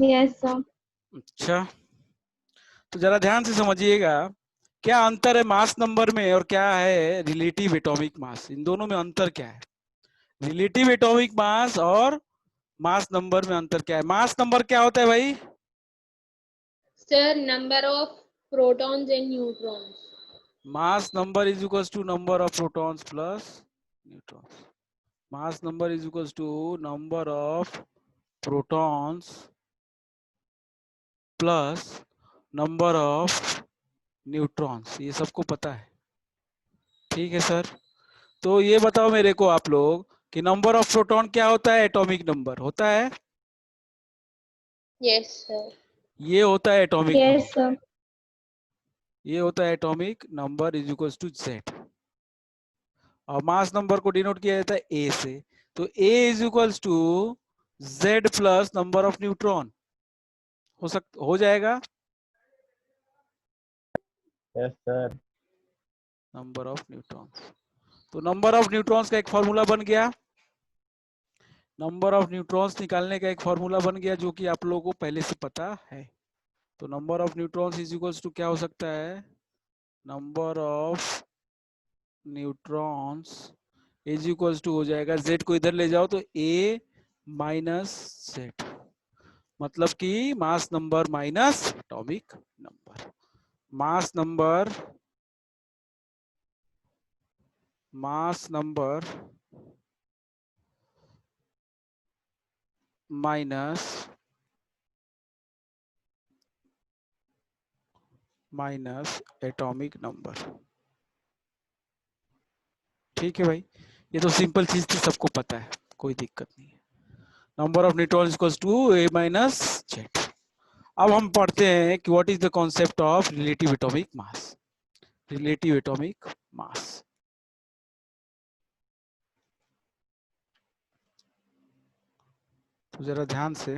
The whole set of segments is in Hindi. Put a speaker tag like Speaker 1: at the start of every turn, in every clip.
Speaker 1: Yes sir.
Speaker 2: अच्छा, तो जरा ध्यान से समझिएगा, क्या अंतर है मास नंबर में और क्या है रिलेटिव एटॉमिक मास, इन दोनों में अंतर क्या है। रिलेटिव एटॉमिक मास और मास नंबर में अंतर क्या है। मास नंबर क्या होता है भाई?
Speaker 1: Sir number of protons and neutrons.
Speaker 2: Mass number is equals to number of protons plus neutrons. Mass number is equals to number of protons plus number of neutrons, ये सबको पता है। ठीक है सर, तो ये बताओ मेरे को आप लोग कि नंबर ऑफ प्रोटॉन क्या होता है, एटॉमिक नंबर होता है।
Speaker 1: Yes sir.
Speaker 2: ये होता है एटॉमिक
Speaker 1: यस
Speaker 2: नंबर,
Speaker 1: सर।
Speaker 2: ये होता है atomic number is equals to Z. और मास नंबर को डिनोट किया जाता है ए से, तो A is equals to Z plus number of neutron. हो जाएगा
Speaker 3: yes sir.
Speaker 2: Number of neutrons. तो नंबर ऑफ न्यूट्रॉन्स का एक फॉर्मूला बन गया, नंबर ऑफ न्यूट्रॉन्स निकालने का एक फॉर्मूला बन गया जो कि आप लोगों को पहले से पता है। तो number of neutrons is equals to क्या हो सकता है, number of neutrons is equals to हो जाएगा, जेड को इधर ले जाओ तो ए माइनस जेड, मतलब कि mass number minus atomic number. Mass number, mass number minus atomic number. ठीक है भाई, ये तो सिंपल चीज थी, सबको पता है, कोई दिक्कत नहीं है। Number of neutron equals to A minus Z. अब हम पढ़ते हैं कि what is the concept of relative atomic mass. Relative atomic mass, तो जरा ध्यान से,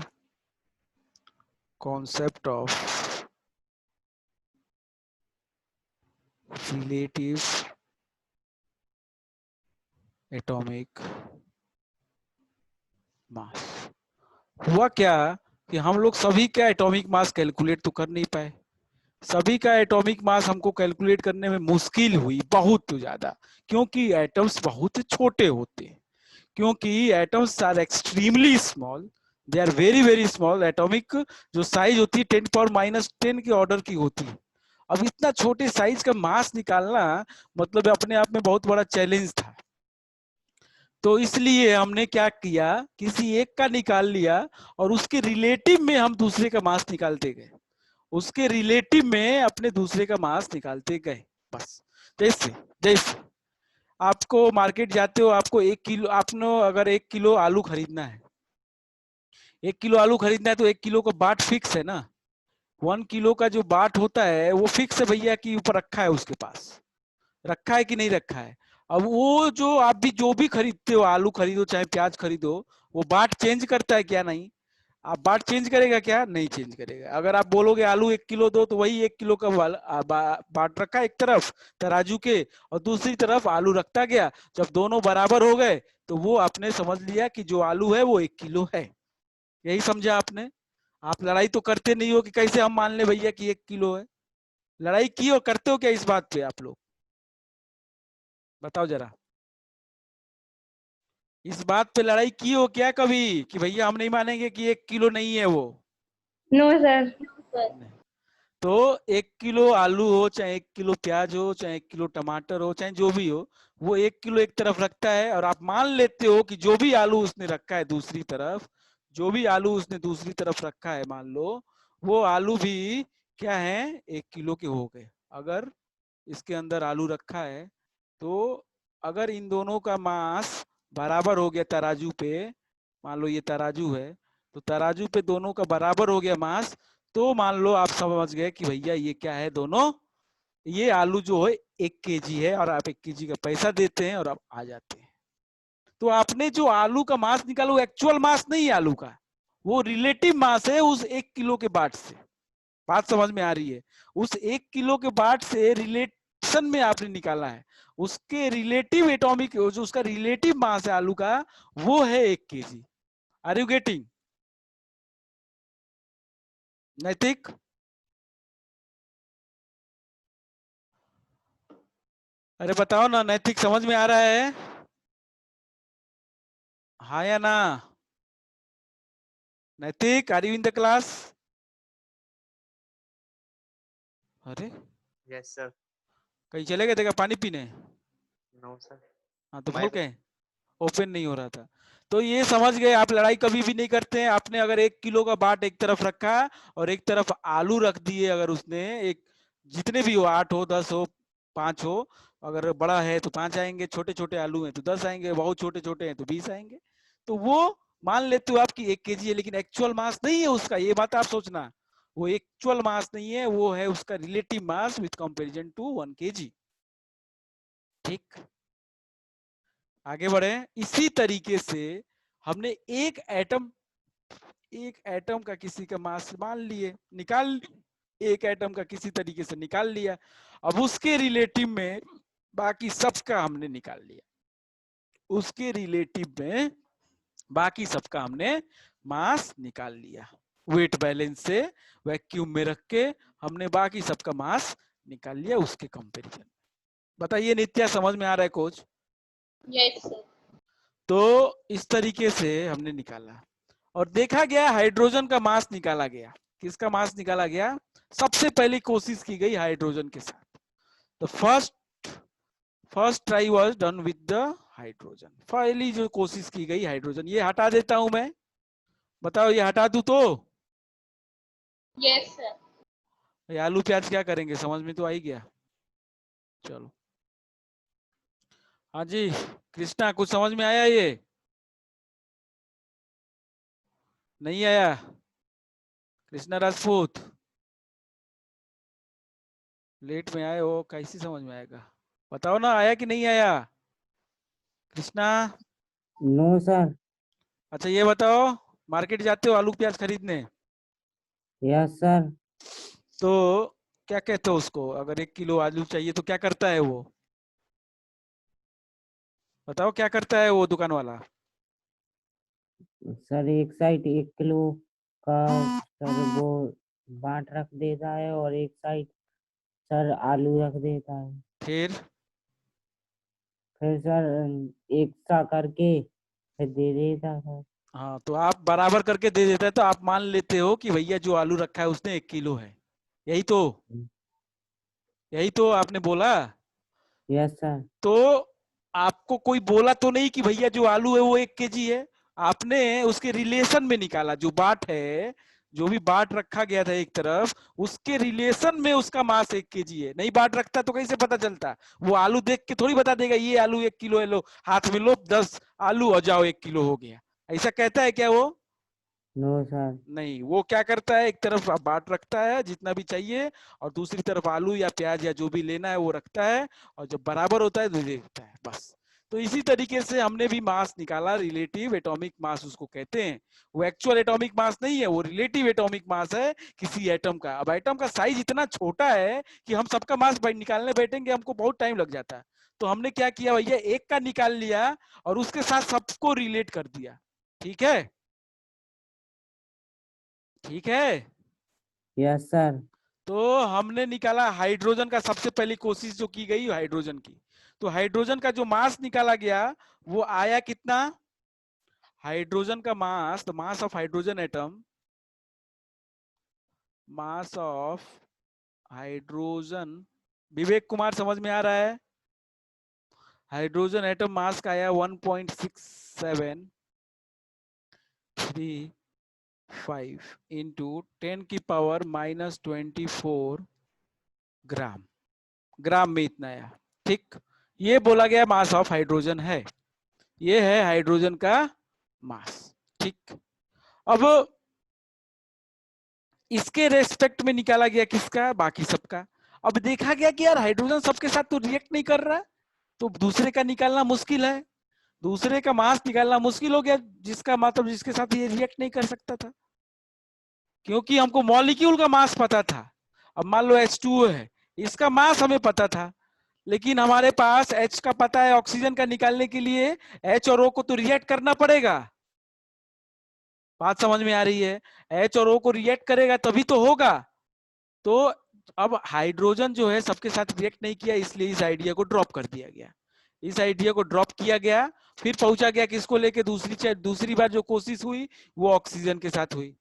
Speaker 2: concept of relative atomic mass. हुआ क्या कि हम लोग सभी का एटॉमिक मास कैलकुलेट तो कर नहीं पाए, सभी का एटॉमिक मास हमको कैलकुलेट करने में मुश्किल हुई बहुत ज्यादा, क्योंकि एटम्स बहुत छोटे होते हैं, क्योंकि atoms are extremely small, they are very very small. Atomic जो साइज होती है 10⁻⁻10 के ऑर्डर की होती है। अब इतना छोटे साइज का मास निकालना मतलब अपने आप में बहुत बड़ा चैलेंज था। तो इसलिए हमने क्या किया, किसी एक का निकाल लिया और उसके रिलेटिव में हम दूसरे का मास निकालते गए, उसके रिलेटिव में अपने दूसरे का मास निकालते गए। बस जैसे जैसे आपको मार्केट जाते हो, आपको 1 किलो, आपने अगर 1 किलो आलू खरीदना है, 1 किलो आलू खरीदना है तो 1 किलो का बाट फिक्स है ना। 1 किलो का जो बाट होता है वो फिक्स है भैया, कि ऊपर रखा है उसके पास, रखा है कि नहीं रखा है। अब वो जो आप भी जो भी खरीदते हो, आलू खरीदो चाहे प्याज खरीदो, वो बाट चेंज करता है क्या? नहीं। आप बाट चेंज करेगा क्या? नहीं चेंज करेगा। अगर आप बोलोगे आलू 1 किलो दो, तो वही 1 किलो का बाट रखा एक तरफ तराजू के, और दूसरी तरफ आलू रखता गया। जब दोनों बराबर हो गए तो वो आपने समझ लिया कि जो आलू है वो 1 किलो है। यही समझा आपने। आप लड़ाई तो करते नहीं हो कि कैसे हम मान ले भैया कि 1 किलो है। लड़ाई की हो करते हो क्या इस बात पे आप लोग? बताओ जरा, इस बात पे लड़ाई की हो क्या कभी कि भैया हम नहीं मानेंगे कि 1 किलो नहीं है वो?
Speaker 1: No sir.
Speaker 2: नहीं। तो 1 किलो आलू हो, चाहे 1 किलो प्याज हो, चाहे 1 किलो टमाटर हो, चाहे जो भी हो, वो 1 किलो एक तरफ रखता है, और आप मान लेते हो कि जो भी आलू उसने रखा है दूसरी तरफ, जो भी आलू उसने दूसरी तरफ रखा है, मान लो वो आलू भी क्या है, 1 किलो के हो गए। अगर इसके अंदर आलू रखा है, तो अगर इन दोनों का मास बराबर हो गया तराजू पे, मान लो ये तराजू है, तो तराजू पे दोनों का बराबर हो गया मास, तो मान लो आप समझ गए कि भैया ये क्या है, दोनों ये आलू जो है 1 kg है, और आप 1 kg का पैसा देते हैं और आप आ जाते हैं। तो आपने जो आलू का मास निकाला वो एक्चुअल मास नहीं है आलू का, वो रिलेटिव मास है उस 1 किलो के बाट से। बात समझ में आ रही है? उस 1 किलो के बाट से रिलेशन में आपने निकाला है, उसके रिलेटिव एटॉमिक जो उसका रिलेटिव मास है आलू का, वो है 1 kg। Are you getting? नैतिक? अरे बताओ ना, नैतिक समझ में आ रहा है? हाँ या ना? Naitik, are you in the class? अरे
Speaker 3: यस सर।
Speaker 2: कहीं चले गए थे क्या पानी पीने?
Speaker 3: No sir.
Speaker 2: हाँ तो बोल
Speaker 3: मैं
Speaker 2: के ओपन नहीं हो रहा था। तो ये समझ गए, आप लड़ाई कभी भी नहीं करते हैं। आपने अगर 1 किलो का बाट एक तरफ रखा और एक तरफ आलू रख दिए, अगर उसने एक, जितने भी हो, 8 हो, 10 हो, 5 हो, अगर बड़ा है तो 5 आएंगे, छोटे छोटे आलू हैं तो 10 आएंगे, बहुत छोटे छोटे हैं तो 20 आएंगे। तो वो मान लेते हो आपकी 1 kg है, लेकिन एक्चुअल मास नहीं है उसका, ये बात आप सोचना। वो एक्चुअल मास नहीं है, वो है उसका relative mass with comparison to 1 kg। ठीक, आगे बढ़े। इसी तरीके से हमने एक एटम का किसी का मास मान लिए, एक एटम का किसी तरीके से निकाल लिया। अब उसके रिलेटिव में बाकी सबका हमने निकाल लिया, उसके रिलेटिव में बाकी सबका हमने मास निकाल लिया। वेट बैलेंस से वैक्यूम में रख के हमने बाकी सबका मास निकाल लिया उसके कंपैरिजन। बताइए नित्या, समझ में आ रहा है कोच?
Speaker 1: Yes, sir.
Speaker 2: तो इस तरीके से हमने निकाला और देखा गया हाइड्रोजन का मास निकाला गया। किसका मास निकाला गया? सबसे पहली कोशिश की गई हाइड्रोजन के साथ। तो first try was done with the hydrogen. पहली जो कोशिश की गई हाइड्रोजन, ये हटा देता हूं मैं, बताओ ये हटा दूं तो?
Speaker 1: Yes, sir.
Speaker 2: ये आलू प्याज क्या करेंगे, समझ में तो आ ही गया। चलो, हाँ जी कृष्णा, कुछ समझ में आया? ये नहीं आया? कृष्णा राजपूत, लेट में आए हो, कैसे समझ में आएगा? बताओ ना, आया कि नहीं आया? कृष्णा?
Speaker 4: No sir.
Speaker 2: अच्छा ये बताओ, मार्केट जाते हो आलू प्याज खरीदने?
Speaker 4: Yes sir.
Speaker 2: तो क्या कहते हो उसको, अगर 1 किलो आलू चाहिए तो क्या करता है वो? बताओ क्या करता है वो दुकान वाला?
Speaker 4: सर एक साइड 1 किलो का सर वो बाट रख देता है और एक साइड सर आलू रख देता है। फिर सर एक सा करके फिर दे देता है।
Speaker 2: हाँ, तो आप बराबर करके दे देता है, तो आप मान लेते हो कि भैया जो आलू रखा है उसने 1 किलो है, यही तो? यही तो आपने बोला।
Speaker 4: Yes sir.
Speaker 2: तो आपको कोई बोला तो नहीं कि भैया जो आलू है वो 1 kg है। आपने उसके रिलेशन में निकाला, जो बाट है, जो भी बाट रखा गया था एक तरफ, उसके रिलेशन में उसका मास 1 kg है। नहीं बाट रखता तो कैसे पता चलता? वो आलू देख के थोड़ी बता देगा ये आलू 1 किलो है, लो हाथ में लो 10 आलू और जाओ 1 किलो हो गया, ऐसा कहता है क्या वो?
Speaker 4: No sir.
Speaker 2: नहीं, वो क्या करता है, एक तरफ बाट रखता है जितना भी चाहिए और दूसरी तरफ आलू या प्याज या जो भी लेना है वो रखता है, और जब बराबर होता है तो दे देता है, बस। तो इसी तरीके से हमने भी मास निकाला, रिलेटिव एटॉमिक मास उसको कहते हैं। वो एक्चुअल एटॉमिक मास नहीं है, वो रिलेटिव एटॉमिक मास है किसी एटम का। अब एटम का साइज इतना छोटा है कि हम सबका मास निकालने बैठेंगे हमको बहुत टाइम लग जाता है। तो हमने क्या किया भैया, एक का निकाल लिया और उसके साथ सबको रिलेट कर दिया। ठीक है? ठीक है?
Speaker 4: Yes sir.
Speaker 2: तो हमने निकाला हाइड्रोजन का, सबसे पहली कोशिश जो की गई हाइड्रोजन की। तो हाइड्रोजन का जो मास निकाला गया वो आया कितना? हाइड्रोजन का mass, the mass of hydrogen atom, mass of hydrogen, Vivek Kumar समझ में आ रहा है? हाइड्रोजन एटम मास का आया 1.6735 इंटू 10⁻⁻24 ग्राम। ग्राम में इतना आया। ठीक, ये बोला गया मास ऑफ हाइड्रोजन है, ये है हाइड्रोजन का मास। ठीक, अब इसके रेस्पेक्ट में निकाला गया किसका? बाकी सबका। अब देखा गया कि यार हाइड्रोजन सबके साथ तो रिएक्ट नहीं कर रहा, तो दूसरे का निकालना मुश्किल है, दूसरे का मास निकालना मुश्किल हो गया, जिसका मतलब जिसके साथ ये रिएक्ट नहीं कर सकता था, क्योंकि हमको मॉलिक्यूल का मास पता था। अब मान लो H2O है, इसका मास हमें पता था, लेकिन हमारे पास H का पता है, ऑक्सीजन का निकालने के लिए H और O को तो रिएक्ट करना पड़ेगा। बात समझ में आ रही है? H और O को रिएक्ट करेगा तभी तो होगा। तो अब हाइड्रोजन जो है सबके साथ रिएक्ट नहीं किया, इसलिए इस आइडिया को ड्रॉप कर दिया गया। इस आइडिया को ड्रॉप किया गया, फिर पहुंचा गया किसको लेके, दूसरी बार जो कोशिश हुई वो ऑक्सीजन के साथ हुई।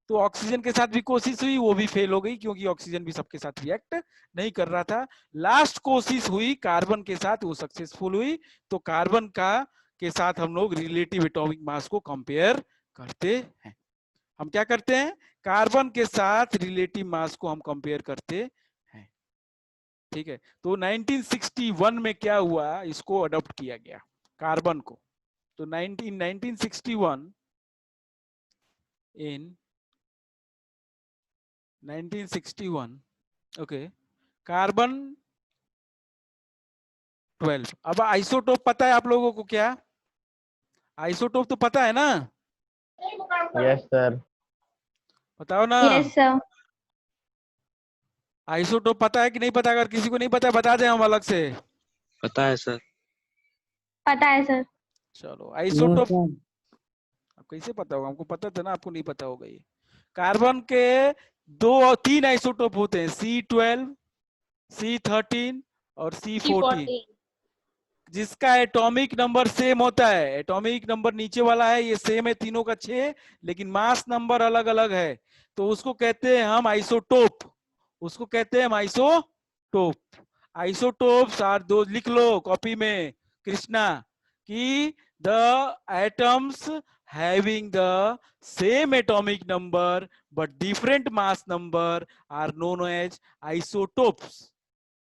Speaker 2: तो ऑक्सीजन के साथ भी कोशिश हुई, वो भी फेल हो गई, क्योंकि ऑक्सीजन भी सबके साथ रिएक्ट नहीं कर रहा था। लास्ट कोशिश हुई कार्बन के साथ, वो सक्सेसफुल हुई। तो कार्बन का के साथ हम लोग रिलेटिव एटॉमिक मास को कंपेयर करते हैं। हम क्या करते हैं? कार्बन के साथ रिलेटिव मास को हम कंपेयर करते हैं। ठीक है, तो 1961 में क्या हुआ, इसको अडॉप्ट किया गया कार्बन को। तो 1961 इन 1961 ओके, कार्बन 12। अब आइसोटोप पता है आप लोगों को? क्या आइसोटोप तो पता है ना?
Speaker 3: Yes sir.
Speaker 2: बताओ ना।
Speaker 1: Yes sir.
Speaker 2: आइसोटोप पता है कि नहीं पता? अगर किसी को नहीं पता बता दें हम अलग से।
Speaker 3: पता है सर।
Speaker 1: पता है सर।
Speaker 2: चलो,
Speaker 4: नो
Speaker 2: आइसोटोप
Speaker 4: सर।
Speaker 2: अब कैसे पता होगा? हमको पता था ना, आपको नहीं पता होगा। ये कार्बन के 3 आइसोटोप होते हैं, C12, C13 और C14,
Speaker 1: C14।
Speaker 2: जिसका एटॉमिक नंबर सेम होता है। एटॉमिक नंबर नीचे वाला है, ये सेम है तीनों का 6, लेकिन मास नंबर अलग अलग है। तो उसको कहते हैं हम आइसोटोप। उसको कहते हैं हम आइसोटोप। आइसोटोप्स आर दो, लिख लो कॉपी में कृष्णा, कि the atoms having the same atomic number but different mass number are known as isotopes.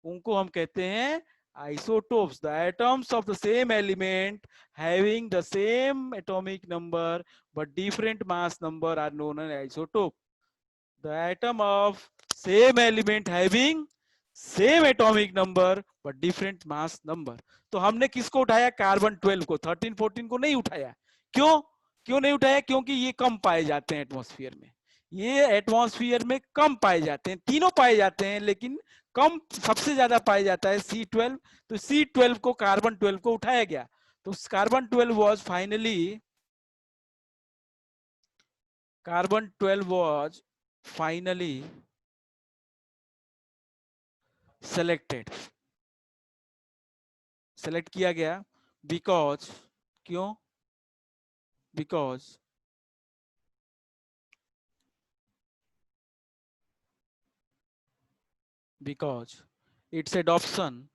Speaker 2: उनको हम कहते हैं isotopes. The atoms of the same element having the same atomic number but different mass number are known as isotope. The atom of same element having same atomic number but different mass number. तो हमने किसको उठाया? कार्बन 12 को, 13 14 को नहीं उठाया। क्यों नहीं उठाया? क्योंकि ये कम पाए जाते हैं एटमॉस्फेयर में। ये एटमॉस्फेयर में कम पाए जाते हैं, तीनों पाए जाते हैं लेकिन कम सबसे ज्यादा पाया जाता है C12। तो C12 को, कार्बन 12 को उठाया गया। तो कार्बन 12 was finally सेलेक्ट किया गया। बिकॉज क्यों? Because its adoption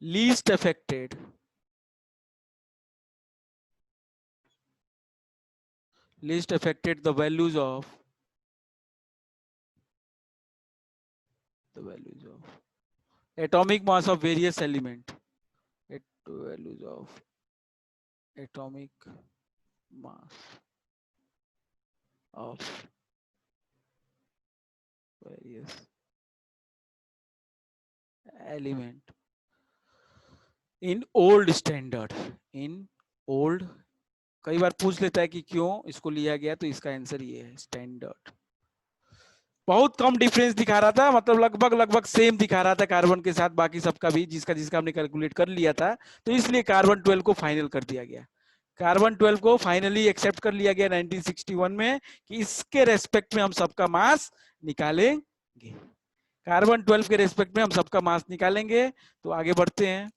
Speaker 2: least affected the values of atomic mass of various element. Values of atomic mass of various element in old standard. कई बार पूछ लेता है कि क्यों इसको लिया गया, तो इसका आंसर ये है, स्टैंडर्ड। बहुत कम डिफरेंस दिखा रहा था, मतलब लगभग सेम दिखा रहा था कार्बन के साथ बाकी सबका भी, जिसका हमने कैलकुलेट कर लिया था। तो इसलिए कार्बन 12 को फाइनल कर दिया गया। कार्बन 12 को फाइनली एक्सेप्ट कर लिया गया 1961 में कि इसके रेस्पेक्ट में हम सबका मास निकालेंगे। कार्बन 12 के रेस्पेक्ट में हम सबका मास निकालेंगे। तो आगे बढ़ते हैं।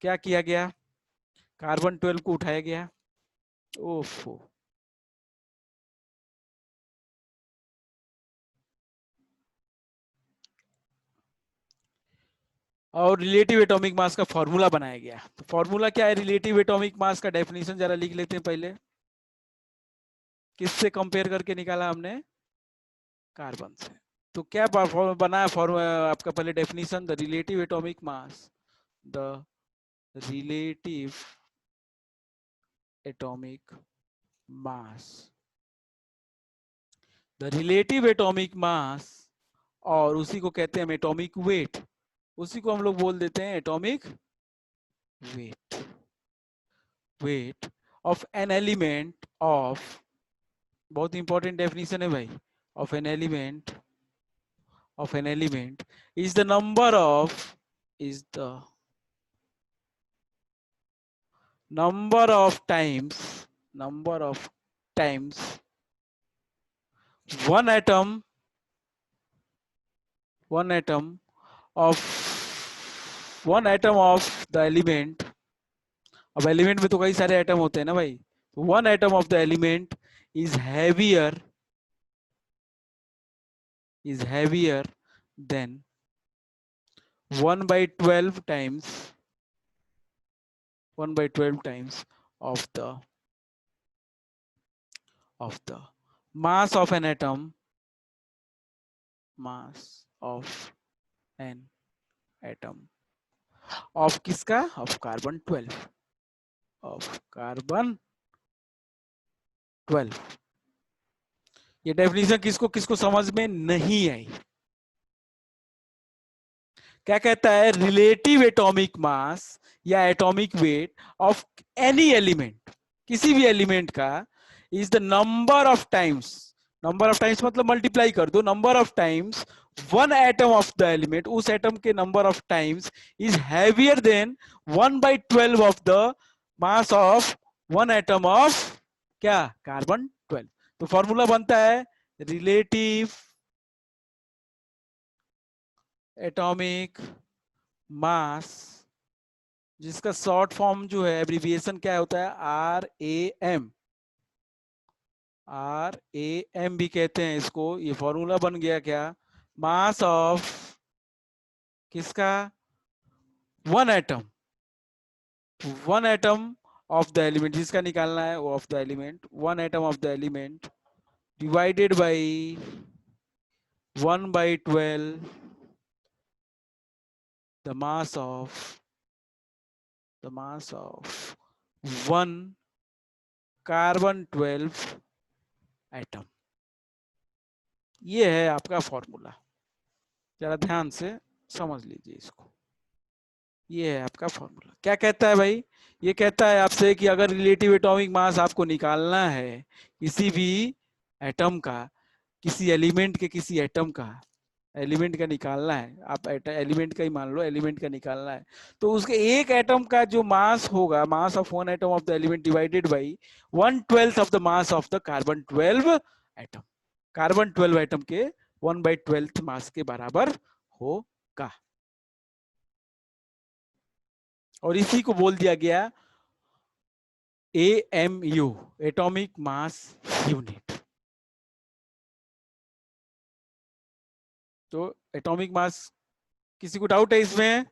Speaker 2: क्या किया गया? कार्बन 12 को उठाया गया। ओफो, और रिलेटिव एटॉमिक मास का फॉर्मूला बनाया गया। तो फॉर्मूला क्या है रिलेटिव एटॉमिक मास का? डेफिनेशन जरा लिख लेते हैं पहले। किससे कंपेयर करके निकाला हमने? कार्बन से। तो क्या बनाया आपका पहले definition? The relative atomic mass, the relative atomic mass, the relative atomic मास, और उसी को कहते हैं हम एटॉमिक वेट। उसी को हम लोग बोल देते हैं atomic weight of an element of, बहुत इंपॉर्टेंट डेफिनेशन है भाई, of an element is the number of times one atom of the element, अब एलिमेंट में तो कई सारे एटम होते हैं ना भाई, one atom of the element is heavier than 1/12 times of the mass of an atom, of किसका, of carbon 12. ये डेफिनेशन किसको किसको समझ में नहीं आई? क्या कहता है? रिलेटिव एटॉमिक मास या atomic weight of any element, किसी भी एलिमेंट का, is the number of times मतलब मल्टीप्लाई कर दो, number of times one atom of the element, उस एटम के number of times is heavier than 1/12 of the mass of one atom of क्या, कार्बन 12. तो फॉर्मूला बनता है रिलेटिव एटॉमिक मास, जिसका शॉर्ट फॉर्म जो है, एब्रिविएशन क्या होता है, RAM भी कहते हैं इसको. ये फॉर्मूला बन गया क्या, मास ऑफ किसका, one atom of the element, जिसका निकालना है वो of the element, one atom of the element divided by 1/12 the mass of one carbon 12 atom. ये है आपका फॉर्मूला, जरा ध्यान से समझ लीजिए इसको. ये है आपका फॉर्मूला. क्या कहता है भाई? ये कहता है आपसे कि अगर रिलेटिव एटॉमिक मास आपको निकालना है किसी भी एटम का, किसी एलिमेंट के किसी एटम का, एलिमेंट का निकालना है, आप एलिमेंट का ही मान लो, एलिमेंट का निकालना है, तो उसके एक एटम का जो मास होगा, mass of one atom of the element divided by 1/12 of the mass of the carbon 12 atom. Carbon 12 atom के 1/12 मास के बराबर होगा. और इसी को बोल दिया गया AMU, एटॉमिक मास यूनिट. तो एटॉमिक मास, किसी को डाउट है इसमें?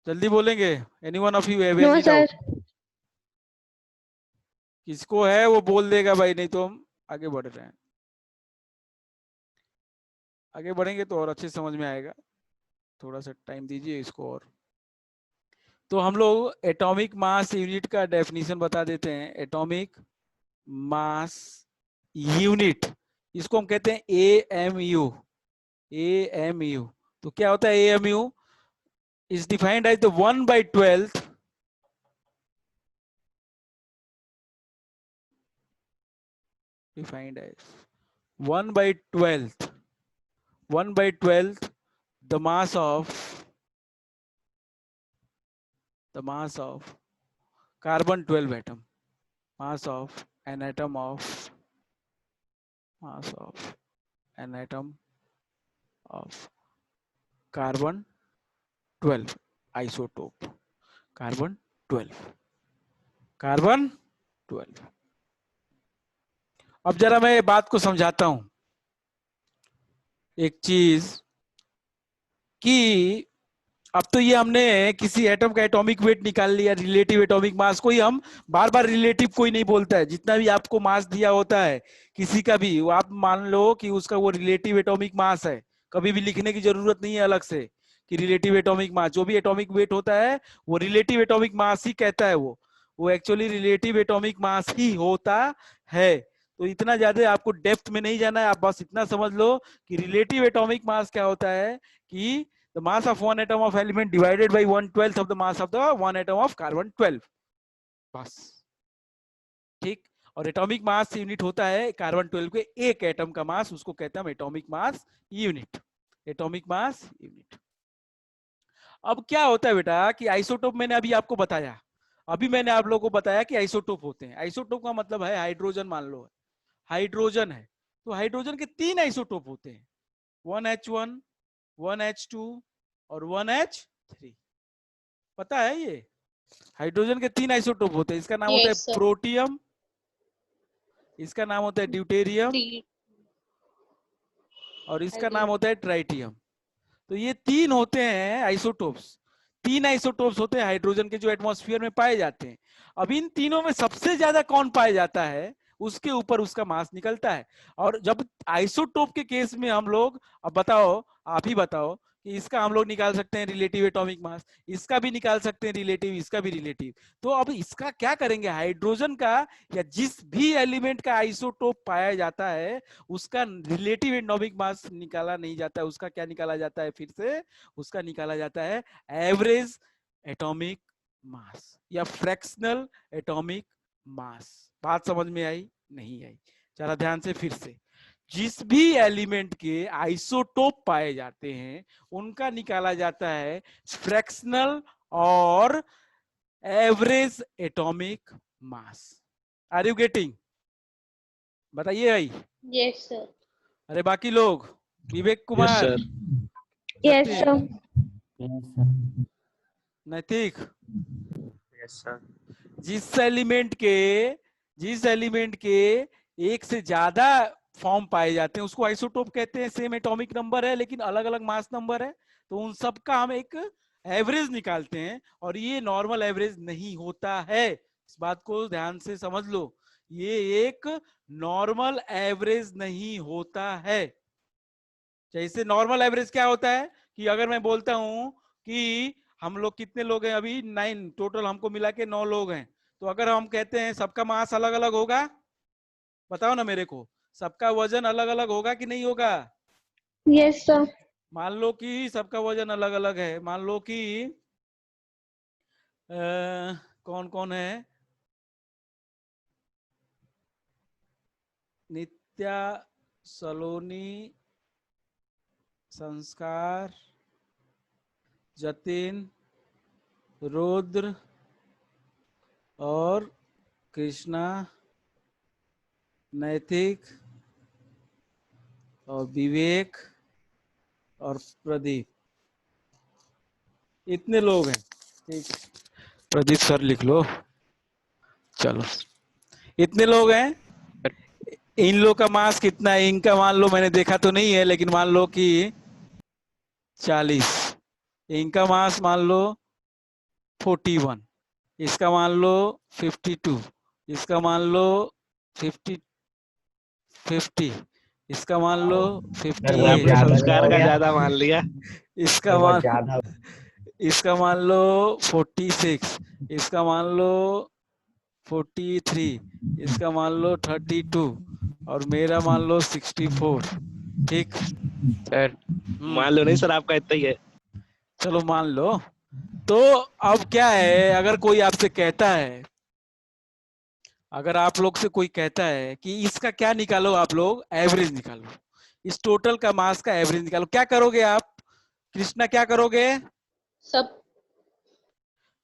Speaker 2: जल्दी बोलेंगे. Any one of you have
Speaker 1: no
Speaker 2: any
Speaker 1: sir.
Speaker 2: Doubt? किसको है वो बोल देगा भाई, नहीं तो हम आगे बढ़ रहे हैं. आगे बढ़ेंगे तो और अच्छे समझ में आएगा, थोड़ा सा टाइम दीजिए इसको. और तो हम लोग एटॉमिक मास यूनिट का डेफिनेशन बता देते हैं. एटॉमिक मास यूनिट, इसको हम कहते हैं AMU. तो क्या होता है AMU? is defined as the 1/12 defined as 1/12 the mass of carbon 12 atom, mass of an atom of carbon 12 isotope, carbon 12. अब जरा मैं बात को समझाता हूं एक चीज, कि अब तो ये हमने किसी एटम का एटॉमिक वेट निकाल लिया, रिलेटिव एटॉमिक मास. कोई हम बार बार रिलेटिव कोई नहीं बोलता है. जितना भी आपको मास दिया होता है किसी का भी, वो आप मान लो कि उसका वो रिलेटिव एटॉमिक मास है. कभी भी लिखने की जरूरत नहीं है अलग से कि रिलेटिव एटॉमिक मास. जो भी एटॉमिक वेट होता है वो रिलेटिव एटॉमिक मास ही कहता है. वो एक्चुअली रिलेटिव एटॉमिक मास ही होता है. तो इतना ज्यादा आपको डेप्थ में नहीं जाना है, आप बस इतना समझ लो कि रिलेटिव एटॉमिक मास क्या होता है, कि the mass of one atom of element divided by 1/12 of the mass of the one atom of carbon 12. बस ठीक. और एटॉमिक मास यूनिट होता है कार्बन 12 के एक एटम का मास, उसको कहते हैं हम atomic mass unit. Atomic mass unit. अब क्या होता है बेटा कि आइसोटोप मैंने अभी आपको बताया, अभी मैंने आप लोगों को बताया कि आइसोटोप होते हैं। आइसोटोप का मतलब है हाइड्रोजन, मान लो हाइड्रोजन है तो हाइड्रोजन के 3 आइसोटोप होते हैं, 1H1, 1H2 और 1H3। पता है ये? हाइड्रोजन के 3 आइसोटोप होते हैं। इसका नाम होता है
Speaker 1: Yes, sir.
Speaker 2: प्रोटियम, इसका नाम होता है ड्यूटेरियम
Speaker 1: Three.
Speaker 2: और इसका नाम होता है ट्राइटियम। तो ये 3 होते हैं आइसोटोप्स। 3 आइसोटोप्स होते हैं हाइड्रोजन के जो एटमॉस्फेयर में पाए जाते हैं। अब इन तीनों में सबसे ज्यादा कौन पाया जाता है, उसके ऊपर उसका मास निकलता है। और जब आइसोटोप के केस में हम लोग, अब बताओ, आप ही बताओ कि इसका हम लोग निकाल सकते हैं रिलेटिव एटॉमिक मास, इसका भी निकाल सकते हैं रिलेटिव, इसका भी रिलेटिव। तो अब इसका क्या करेंगे, हाइड्रोजन का या जिस भी एलिमेंट का आइसोटोप पाया जाता है उसका रिलेटिव एटॉमिक मास निकाला नहीं जाता है, उसका क्या निकाला जाता है, फिर से उसका निकाला जाता है एवरेज एटॉमिक मास या फ्रैक्शनल एटॉमिक मास। बात समझ में आई? नहीं आई? जरा ध्यान से फिर से, जिस भी एलिमेंट के आइसोटोप पाए जाते हैं उनका निकाला जाता है फ्रैक्शनल और average atomic mass. Are you getting? बताइए भाई।
Speaker 1: Yes, sir.
Speaker 2: अरे बाकी लोग, Vivek
Speaker 3: Yes,
Speaker 2: Kumar,
Speaker 3: sir.
Speaker 1: Yes,
Speaker 2: नैतिक,
Speaker 1: sir.
Speaker 4: Yes, sir.
Speaker 2: नैतिक,
Speaker 3: Yes, sir.
Speaker 2: जिस एलिमेंट के एक से ज्यादा फॉर्म पाए जाते हैं उसको आइसोटोप कहते हैं। सेम एटॉमिक नंबर है लेकिन अलग अलग मास नंबर है, तो उन सब का हम एक एवरेज निकालते हैं और ये नॉर्मल एवरेज नहीं होता है। इस बात को ध्यान से समझ लो, ये एक नॉर्मल एवरेज नहीं होता है। जैसे नॉर्मल एवरेज क्या होता है कि अगर मैं बोलता हूं कि हम लोग कितने लोग हैं अभी, 9 टोटल, हमको मिला के 9 लोग हैं, तो अगर हम कहते हैं सबका मास अलग अलग होगा, बताओ ना मेरे को, सबका वजन अलग अलग होगा कि नहीं होगा?
Speaker 1: Yes, sir.
Speaker 2: मान लो कि सबका वजन अलग अलग है। मान लो कि कौन कौन है, नित्या, सलोनी, संस्कार, जतिन, रुद्र और कृष्णा, नैतिक और विवेक और प्रदीप, इतने लोग हैं। ठीक, प्रदीप सर लिख लो, चलो इतने लोग हैं। इन लोग का मास कितना है, इनका मान लो, मैंने देखा तो नहीं है लेकिन मान लो कि 40, इनका मास मान लो 41, इसका मान लो 52, इसका मान लो 50, इसका मान लो
Speaker 3: सर आपने
Speaker 2: 58,
Speaker 3: संस्कार का ज्यादा मान लिया।
Speaker 2: इसका मान इसका मान लो 46, इसका मान लो 43, इसका मान लो 32 और मेरा मान लो 64। ठीक
Speaker 3: सर मान लो नहीं सर, आपका इतना ही है।
Speaker 2: चलो मान लो। तो अब क्या है, अगर कोई आपसे कहता है, अगर आप लोग से कोई कहता है कि इसका क्या निकालो, आप लोग एवरेज निकालो, इस टोटल का मास का एवरेज निकालो, क्या करोगे आप? कृष्णा क्या करोगे?
Speaker 1: सब.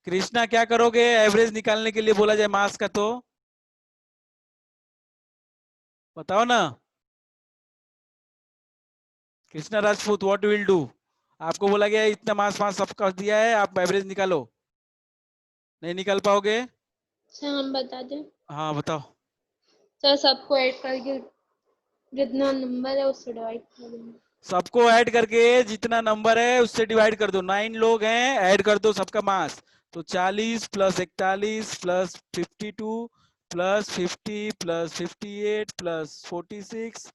Speaker 2: कृष्णा क्या करोगे एवरेज निकालने के लिए बोला जाए मास का, तो बताओ ना Krishna Rajput, what will do? आपको बोला गया इतना मास मास सबका दिया है, आप एवरेज निकालो, नहीं निकाल पाओगे?
Speaker 1: सर हम बता दें,
Speaker 2: हाँ बताओ।
Speaker 1: सर सबको ऐड करके जितना नंबर है उससे डिवाइड कर देंगे.
Speaker 2: सबको ऐड करके जितना नंबर है उससे डिवाइड कर दो। 9 लोग हैं, ऐड कर दो सबका मास, तो 40 plus 41 plus 52 plus 50 plus 58 plus 46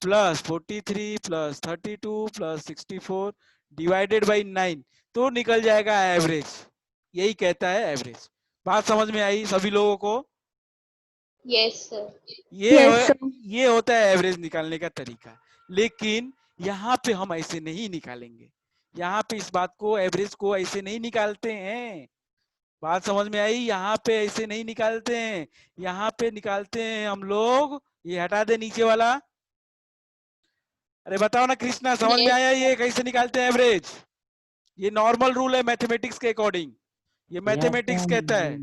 Speaker 2: plus 43 plus 32 plus 64 divided by 9, तो निकल जाएगा एवरेज। यही कहता है एवरेज। बात समझ में आई सभी लोगों को?
Speaker 1: Yes sir.
Speaker 2: ये होता है एवरेज निकालने का तरीका। लेकिन यहाँ पे हम ऐसे नहीं निकालेंगे, यहाँ पे इस बात को, एवरेज को ऐसे नहीं निकालते हैं। बात समझ में आई? यहाँ पे ऐसे नहीं निकालते हैं, यहाँ पे निकालते हैं हम लोग, ये हटा दे नीचे वाला। अरे बताओ ना कृष्णा, समझ में आया ये कैसे निकालते हैं एवरेज? ये नॉर्मल रूल है मैथमेटिक्स के अकॉर्डिंग, ये मैथमेटिक्स कहता है।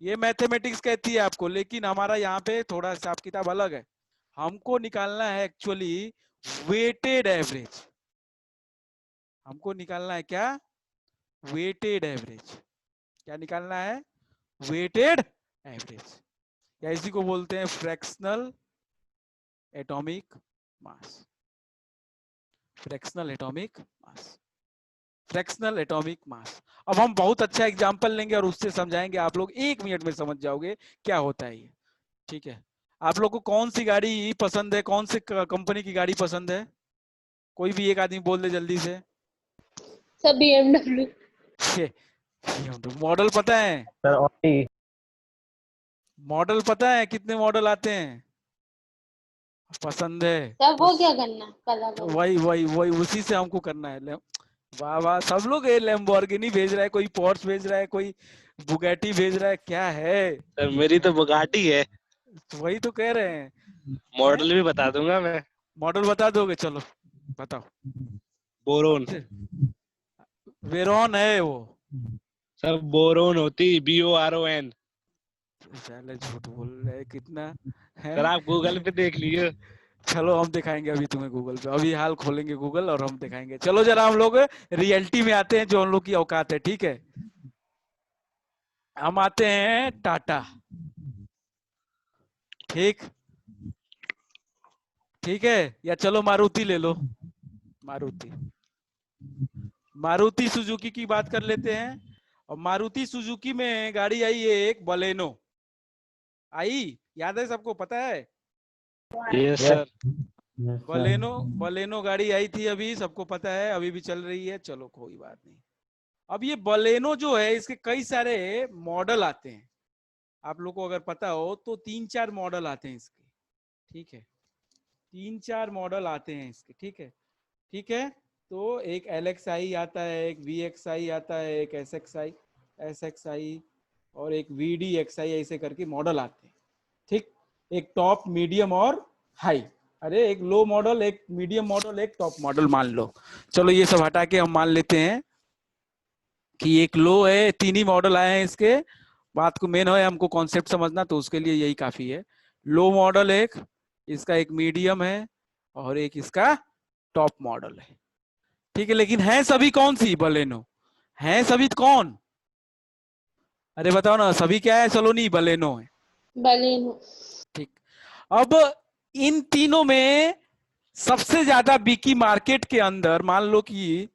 Speaker 2: ये मैथमेटिक्स कहती है आपको, लेकिन हमारा यहाँ पे थोड़ा हिसाब किताब अलग है। हमको निकालना है एक्चुअली वेटेड एवरेज। हमको निकालना है क्या? Weighted average. क्या निकालना है? वेटेड एवरेज, या इसी को बोलते हैं fractional atomic mass. Fractional atomic mass, fractional atomic mass. अब हम बहुत अच्छा एग्जांपल लेंगे और उससे समझाएंगे, आप लोग 1 मिनट में समझ जाओगे क्या होता है ये। ठीक है, आप लोग को कौन सी गाड़ी पसंद है, कौन सी कंपनी की गाड़ी पसंद है? कोई भी एक आदमी बोल दे जल्दी से।
Speaker 1: सब BMW।
Speaker 2: मॉडल पता है?
Speaker 3: Sir Audi.
Speaker 2: मॉडल पता है कितने मॉडल आते हैं? पसंद है
Speaker 1: तब
Speaker 2: तो
Speaker 1: वो क्या करना है? कलर
Speaker 2: तो वही वही वही उसी से हमको करना है। वाह वाह, सब लोग ये लैम्बोर्गिनी भेज रहा है, कोई पोर्श भेज रहा है, कोई बुगैटी भेज रहा है, क्या है?
Speaker 3: सर मेरी तो बुगाटी है।
Speaker 2: तो वही तो कह रहे हैं।
Speaker 3: मॉडल भी बता दूंगा मैं।
Speaker 2: मॉडल बता दोगे? चलो बताओ।
Speaker 3: बोरोन।
Speaker 2: वेरोन है वो।
Speaker 3: सर बोरोन होती, BORON।
Speaker 2: साले झूठ बोल रहे हैं कितना है।
Speaker 3: सर आप गूगल पे देख लीजिए।
Speaker 2: चलो हम दिखाएंगे अभी तुम्हें गूगल पे, अभी हाल खोलेंगे गूगल और हम दिखाएंगे। चलो जरा हम लोग रियलिटी में आते हैं, जो हम लोग की औकात है। ठीक है, हम आते हैं टाटा। ठीक ठीक है, या चलो मारुति ले लो। मारुति, मारुति सुजुकी की बात कर लेते हैं। और मारुति सुजुकी में गाड़ी आई है एक बलेनो आई, याद है सबको, पता है?
Speaker 3: Yes sir.
Speaker 2: बलेनो, बलेनो गाड़ी आई थी अभी, सबको पता है, अभी भी चल रही है। चलो कोई बात नहीं। अब ये बलेनो जो है, इसके कई सारे मॉडल आते हैं। आप लोग को अगर पता हो तो 3-4 मॉडल आते हैं इसके। ठीक है, 3-4 मॉडल आते हैं इसके। ठीक है, ठीक है। तो एक LXI आता है, एक VXI आता है, एक SXI और एक VDXI, ऐसे करके मॉडल आते हैं। ठीक, एक टॉप, मीडियम और हाई। अरे एक लो मॉडल, एक मीडियम मॉडल, एक टॉप मॉडल मान लो। चलो ये सब हटा के हम मान लेते हैं कि एक लो है, 3 ही मॉडल आए हैं इसके। बात को मेन है हमको कॉन्सेप्ट समझना, तो उसके लिए यही काफी है। लो मॉडल एक, इसका एक मीडियम है और एक इसका टॉप मॉडल है। ठीक है, लेकिन है सभी कौन सी? बलेनो है सभी कौन? अरे बताओ ना, सभी क्या है? सलोनी बलेनो है।
Speaker 1: बलेनो।
Speaker 2: ठीक, अब इन तीनों में सबसे ज्यादा बिकी मार्केट के अंदर, मान लो कि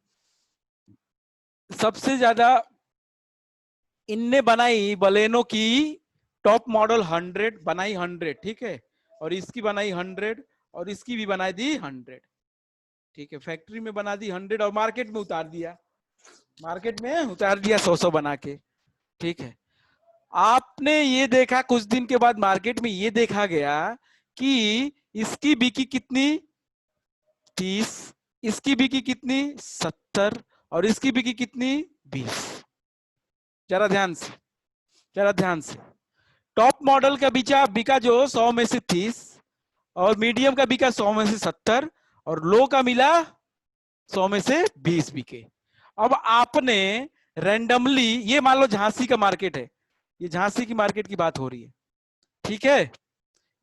Speaker 2: सबसे ज्यादा इनने बनाई बलेनो की टॉप मॉडल 100 बनाई, 100। ठीक है, और इसकी बनाई 100 और इसकी भी बनाई दी 100। ठीक है, फैक्ट्री में बना दी 100 और मार्केट में उतार दिया, मार्केट में उतार दिया 100 बना के। ठीक है, आपने ये देखा कुछ दिन के बाद मार्केट में ये देखा गया कि इसकी बिकी कितनी? 30, इसकी बिकी कितनी? 70 और इसकी बिकी कितनी? 20। जरा ध्यान से, जरा ध्यान से। टॉप मॉडल का बिका जो 100 में से 30 और मीडियम का बिका 100 में से 70 और लो का मिला 100 में से 20 बिके। अब आपने रैंडमली, ये मान लो झांसी का मार्केट है, ये झांसी की मार्केट की बात हो रही है। ठीक है,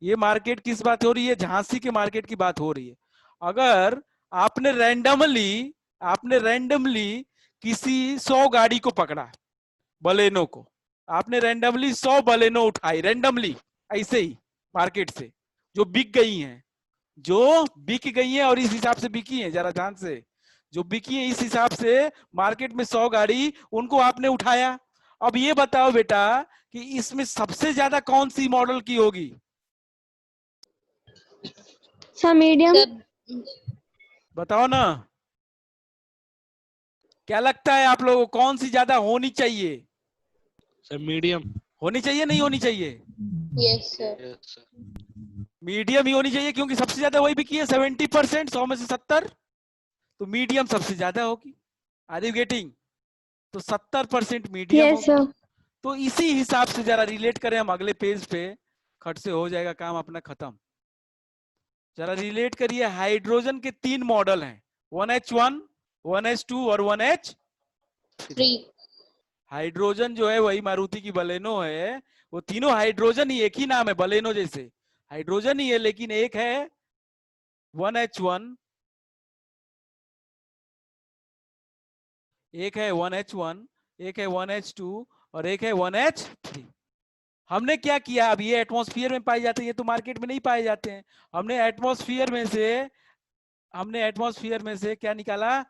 Speaker 2: ये मार्केट किस बात हो रही है? झांसी के मार्केट की बात हो रही है। अगर आपने रैंडमली किसी 100 गाड़ी को पकड़ा, बलेनो को, आपने रैंडमली 100 बलेनो उठाई, रैंडमली ऐसे ही मार्केट से, जो बिक गई हैं, जो बिक गई हैं और इस हिसाब से बिकी हैं, जरा ध्यान से, जो बिकी है इस हिसाब से मार्केट में 100 गाड़ी, उनको आपने उठाया। अब ये बताओ बेटा कि इसमें सबसे ज्यादा कौन सी मॉडल की होगी?
Speaker 5: Sir medium.
Speaker 1: सब
Speaker 2: बताओ ना, क्या लगता है आप लोगों को कौन सी ज्यादा होनी चाहिए?
Speaker 3: Sir medium.
Speaker 2: होनी चाहिए, नहीं होनी चाहिए?
Speaker 1: Yes sir.
Speaker 3: Yes sir.
Speaker 2: Medium ही होनी चाहिए, क्योंकि सबसे ज्यादा वही बिकी है 70%, 100 में से 70, तो मीडियम सबसे ज्यादा होगी। Are you getting? तो 70% मीडियम
Speaker 5: यस
Speaker 2: होगी।
Speaker 5: सर।
Speaker 2: तो इसी हिसाब से जरा रिलेट करें हम अगले पेज पे, खट से हो जाएगा काम अपना खत्म। जरा रिलेट करिए, हाइड्रोजन के 3 मॉडल हैं, 1H1, 1H2 और 1H3।
Speaker 1: 3।
Speaker 2: हाइड्रोजन जो है वही मारुति की बलेनो है, वो तीनों हाइड्रोजन ही, एक ही नाम है बलेनो जैसे, हाइड्रोजन ही है, लेकिन एक है 1H1, एक है 1H1, एक है 1H2 और एक है 1H3। हमने क्या किया, अब ये एटमॉस्फेयर में पाए जाते हैं, ये तो मार्केट में नहीं पाए जाते हैं। हमने एटमॉस्फेयर में से क्या निकाला,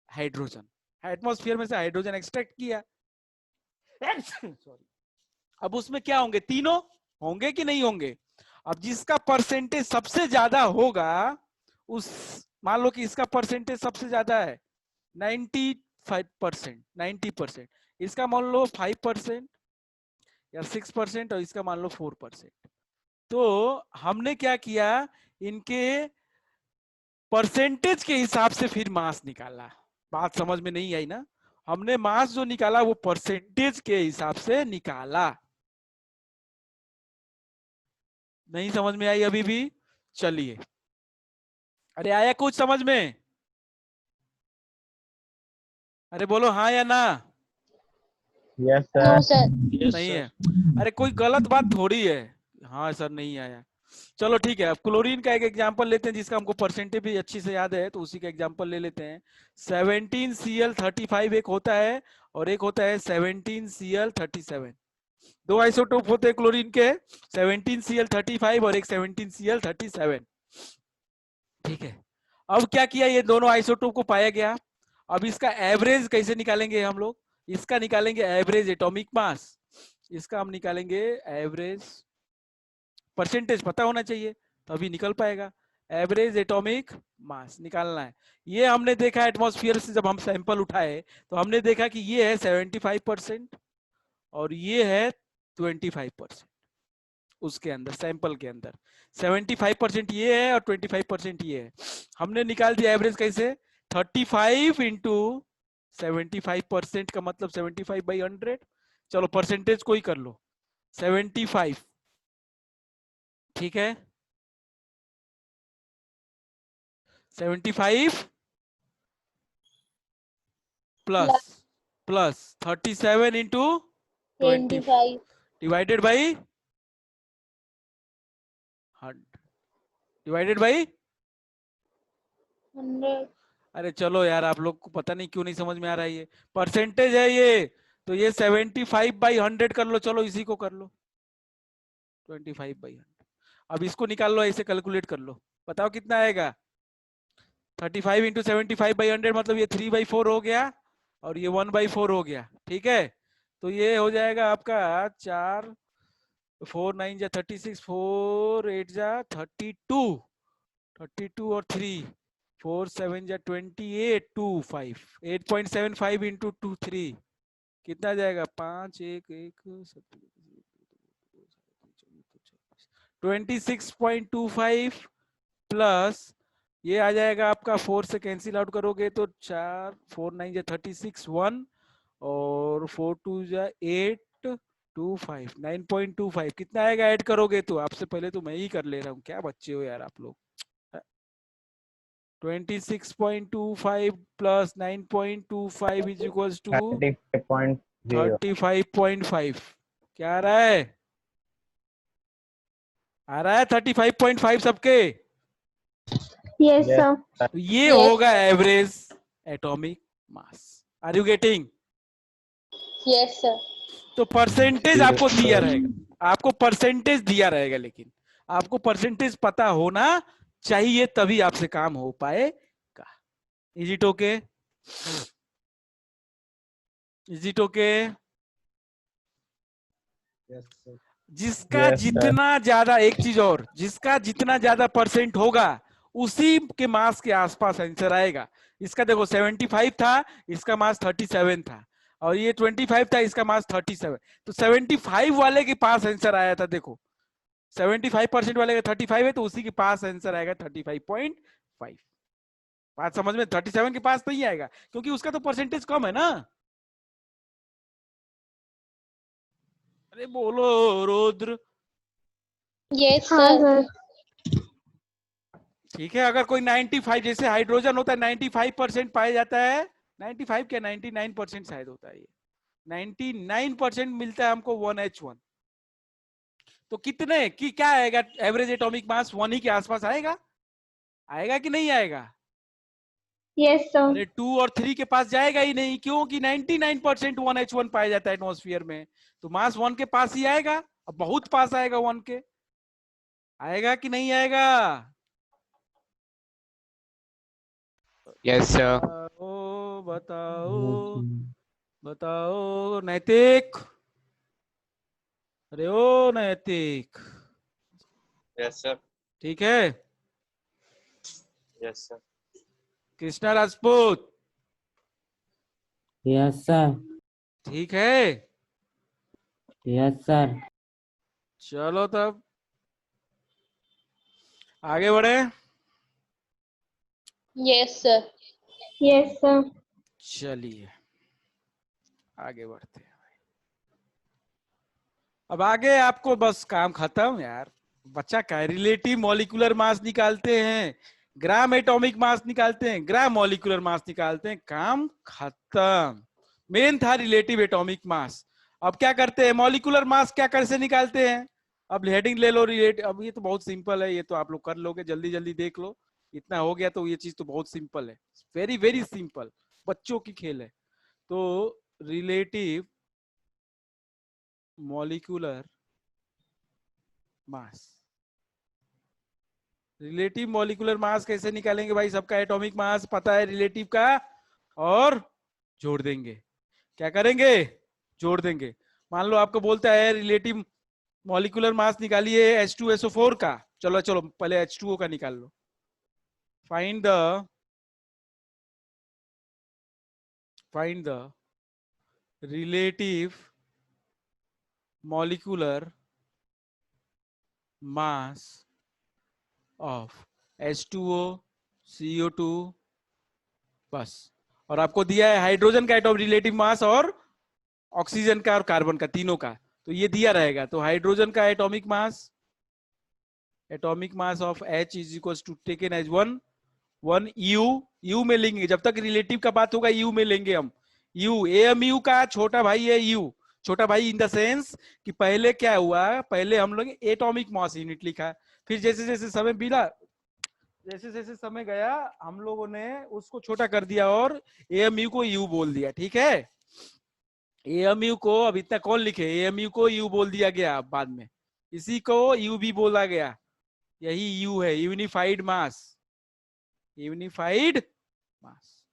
Speaker 2: हाइड्रोजन। एटमॉस्फेयर में से हाइड्रोजन एक्सट्रैक्ट किया। सॉरी। अब उसमें क्या होंगे, तीनों होंगे कि नहीं होंगे। अब जिसका परसेंटेज सबसे ज्यादा होगा उस, मान लो कि इसका परसेंटेज सबसे ज्यादा है 95%, 90%, इसका मान लो 5% या 6% और इसका मान लो 4%। तो हमने क्या किया, इनके परसेंटेज के हिसाब से फिर मास निकाला। बात समझ में नहीं आई ना, हमने मास जो निकाला वो परसेंटेज के हिसाब से निकाला। नहीं समझ में आई अभी भी, चलिए। अरे आया कुछ समझ में, अरे बोलो हाँ या ना।
Speaker 6: Yes
Speaker 1: no
Speaker 6: sir.
Speaker 1: Sir.
Speaker 3: Yes
Speaker 2: नहीं
Speaker 3: सर।
Speaker 2: है, अरे कोई गलत बात थोड़ी है। हाँ सर नहीं आया, चलो ठीक है। अब क्लोरीन का एक एग्जांपल लेते हैं जिसका हमको परसेंटेज भी अच्छी से याद है, तो उसी का एग्जांपल ले लेते हैं। 17Cl35 एक होता है और एक होता है 17Cl37। दो आइसोटोप होते हैं क्लोरीन के, 17Cl35 और एक 17Cl37। ठीक है, अब क्या किया, ये दोनों आइसोटोप को पाया गया। अब इसका एवरेज कैसे निकालेंगे हम लोग, इसका निकालेंगे एवरेज एटॉमिक मास, इसका हम निकालेंगे एवरेज, परसेंटेज पता होना चाहिए तभी निकल पाएगा। एवरेज एटॉमिक मास निकालना है। ये हमने देखा एटमॉस्फेयर से जब हम सैंपल उठाए तो हमने देखा कि ये है 75% और ये है 25%। उसके अंदर सैंपल के अंदर 75% ये है और 25% ये है। हमने निकाल दिया एवरेज कैसे, 35 इंटू 75% का मतलब 75/100। चलो परसेंटेज को ही कर लो, 75, ठीक है, 75 plus 37 into 20
Speaker 1: 25
Speaker 2: divided by 100 divided by.
Speaker 1: 100।
Speaker 2: अरे चलो यार, आप लोग को पता नहीं क्यों नहीं समझ में आ रहा है, ये परसेंटेज है ये, तो ये 75/100 कर लो, चलो इसी को कर लो 25/100। अब इसको निकाल लो, ऐसे कैलकुलेट कर लो, बताओ कितना आएगा। 35 इंटू 75/100 मतलब ये 3/4 हो गया और ये 1/4 हो गया, ठीक है। तो ये हो जाएगा आपका 4, 4 9 जा 36, 4 8 जा 32, 32 और 3 4 7 जा 28, 2 5 8.75 इंटू 2 3 कितना जाएगा, 5 1 1 26.25 प्लस ये आ जाएगा आपका 4 से कैंसिल आउट करोगे तो 4 4 9 जा 36 1 और 4 2 जा 8 2 5 9.25 कितना आएगा ऐड करोगे तो। आपसे पहले तो मैं ही कर ले रहा हूँ, क्या बच्चे हो यार आप लोग। 26.25 प्लस 9.25 इज इक्वल्स टू
Speaker 6: 35.0।
Speaker 2: 35.5। क्या आ रहा है, आ रहा है 35.5 सबके।
Speaker 5: Yes,
Speaker 6: Yes.
Speaker 5: sir.
Speaker 2: तो ये
Speaker 1: Yes.
Speaker 2: होगा average atomic mass. Are you getting.
Speaker 1: Yes sir.
Speaker 2: तो परसेंटेज
Speaker 6: Yes,
Speaker 2: आपको दिया
Speaker 6: sir.
Speaker 2: रहेगा, आपको परसेंटेज दिया रहेगा, लेकिन आपको परसेंटेज पता होना चाहिए तभी आपसे काम हो पाएगा। Is it okay, is it okay. जिसका
Speaker 6: Yes, sir.
Speaker 2: जितना ज्यादा, एक चीज और, जिसका जितना ज्यादा परसेंट होगा उसी के मास के आसपास आंसर आएगा। इसका देखो 75 था, इसका मास 37 था और ये 25 था, इसका मास 37। तो 75 वाले के पास आंसर आया था, देखो 75% वाले का 35 है तो उसी के पास आंसर आएगा 35.5। बात समझ में, 37 के पास नहीं आएगा क्योंकि उसका तो परसेंटेज कम है ना। अरे बोलो रुद्र।
Speaker 1: यस
Speaker 5: हाँ
Speaker 1: सर।
Speaker 5: सर।
Speaker 2: ठीक है, अगर कोई 95 जैसे हाइड्रोजन होता है 95% पाया जाता है, 95 क्या 99% शायद होता है ये, 99% मिलता है हमको 1H1। तो कितने की क्या आएगा एवरेज एटॉमिक मास? 1 ही के आसपास आएगा, आएगा कि नहीं आएगा?
Speaker 5: Yes, sir.
Speaker 2: अरे 2 और 3 के पास जाएगा ही नहीं, क्योंकि 99% 1H1 पाया जाता है एटमॉस्फेयर में। तो मास 1 के पास ही आएगा, अब बहुत पास आएगा 1 के। आएगा कि नहीं आएगा?
Speaker 3: Yes sir.
Speaker 2: बताओ बताओ
Speaker 4: Yes,
Speaker 2: बताओ नैतिक। अरे ओ नैतिक,
Speaker 6: Yes, sir.
Speaker 2: ठीक है?
Speaker 6: Yes, sir.
Speaker 2: Krishna Rajput,
Speaker 4: yes, sir.
Speaker 2: ठीक है?
Speaker 4: Yes, sir.
Speaker 2: चलो तब आगे बढ़े।
Speaker 1: Yes, sir.
Speaker 5: Yes, sir.
Speaker 2: चलिए आगे बढ़ते हैं। अब आगे आपको बस काम खत्म यार। बच्चा का रिलेटिव मॉलिक्यूलर मास निकालते हैं, ग्राम एटॉमिक मास निकालते हैं, ग्राम मॉलिक्यूलर मास निकालते हैं, काम खत्म। मेन था रिलेटिव एटॉमिक मास। अब क्या करते हैं? मॉलिक्यूलर मास क्या कैसे निकालते हैं? अब हेडिंग ले लो रिलेट। अब ये तो बहुत सिंपल है, ये तो आप लोग कर लोगे, जल्दी जल्दी देख लो। इतना हो गया तो ये चीज तो बहुत सिंपल है, वेरी वेरी सिंपल, बच्चों की खेल है। तो रिलेटिव मॉलिक्यूलर मास, रिलेटिव मॉलिक्यूलर मास कैसे निकालेंगे भाई? सबका एटॉमिक मास पता है रिलेटिव का, और जोड़ देंगे। क्या करेंगे? जोड़ देंगे। मान लो आपको बोलता है रिलेटिव मॉलिक्यूलर मास निकालिए H2SO4 का। चलो चलो पहले H2O का निकाल लो। Find the relative molecular mass of H2O CO2 बस। और आपको दिया है हाइड्रोजन का एटॉम रिलेटिव मास और ऑक्सीजन का और कार्बन का, तीनों का। तो ये दिया रहेगा। तो हाइड्रोजन का atomic mass of H is equal to taken as 1 u में लेंगे। जब तक रिलेटिव का बात होगा यू में लेंगे हम। यू AMU का छोटा भाई है यू। छोटा भाई इन द सेंस कि पहले क्या हुआ, पहले हम लोग एटॉमिक मास यूनिट लिखा, फिर जैसे जैसे समय बीता, जैसे जैसे समय गया हम लोगों ने उसको छोटा कर दिया और AMU को यू बोल दिया। ठीक है? AMU को अब इतना कौन लिखे? AMU को यू बोल दिया गया बाद में, इसी को यू भी बोला गया। यही यू है, यूनिफाइड मास। यूनिफाइड मास।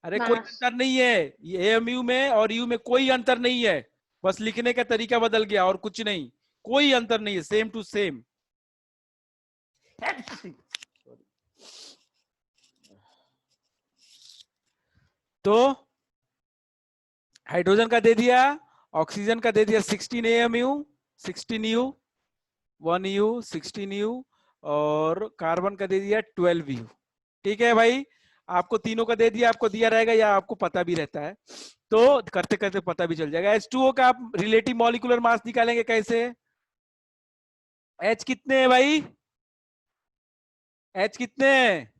Speaker 2: अरे कोई
Speaker 1: मास।
Speaker 2: अंतर नहीं है ये AMU में और यू में, कोई अंतर नहीं है, बस लिखने का तरीका बदल गया और कुछ नहीं। कोई अंतर नहीं है, सेम टू सेम। तो हाइड्रोजन का दे दिया, ऑक्सीजन का दे दिया 16 AMU 16 U 1 U 16 U, और कार्बन का दे दिया 12 U। ठीक है भाई? आपको तीनों का दे दिया, आपको दिया रहेगा या आपको पता भी रहता है, तो करते करते पता भी चल जाएगा। H2O का आप रिलेटिव मॉलिक्यूलर मास निकालेंगे कैसे? H कितने है भाई? H कितने हैं?